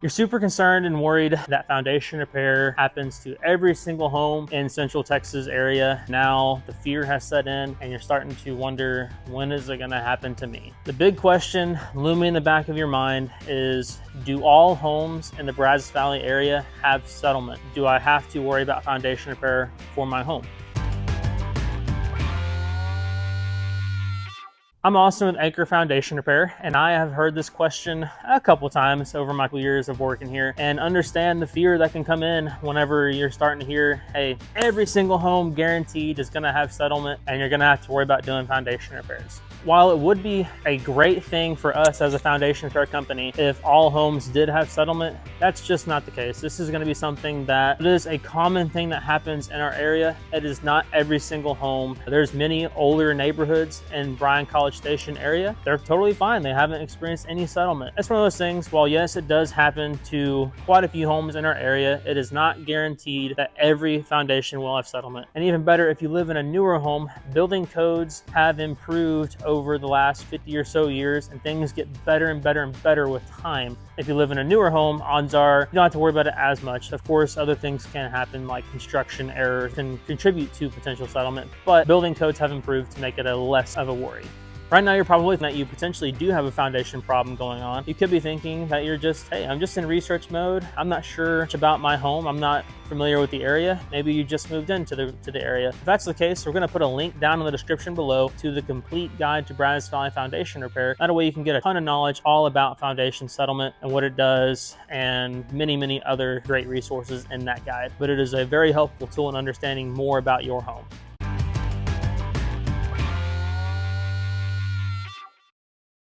You're super concerned and worried that foundation repair happens to every single home in Central Texas area. Now the fear has set in and you're starting to wonder, when is it gonna happen to me? The big question looming in the back of your mind is, do all homes in the Brazos Valley area have settlement? Do I have to worry about foundation repair for my home? I'm Austin with Anchor Foundation Repair, and I have heard this question a couple times over my years of working here and understand the fear that can come in whenever you're starting to hear, hey, every single home guaranteed is gonna have settlement and you're gonna have to worry about doing foundation repairs. While it would be a great thing for us as a foundation repair company if all homes did have settlement, that's just not the case. This is gonna be something that it is a common thing that happens in our area. It is not every single home. There's many older neighborhoods in Bryan College Station area. They're totally fine. They haven't experienced any settlement. It's one of those things, while yes, it does happen to quite a few homes in our area, it is not guaranteed that every foundation will have settlement. And even better, if you live in a newer home, building codes have improved over the last 50 or so years, and things get better and better and better with time. If you live in a newer home, odds are you don't have to worry about it as much. Of course, other things can happen, like construction errors can contribute to potential settlement, but building codes have improved to make it a less of a worry. Right now, you're probably thinking that you potentially do have a foundation problem going on. You could be thinking that you're just, hey, I'm just in research mode. I'm not sure much about my home. I'm not familiar with the area. Maybe you just moved into the area. If that's the case, we're gonna put a link down in the description below to the complete guide to Brazos Valley foundation repair. That way you can get a ton of knowledge all about foundation settlement and what it does, and many, many other great resources in that guide. But it is a very helpful tool in understanding more about your home.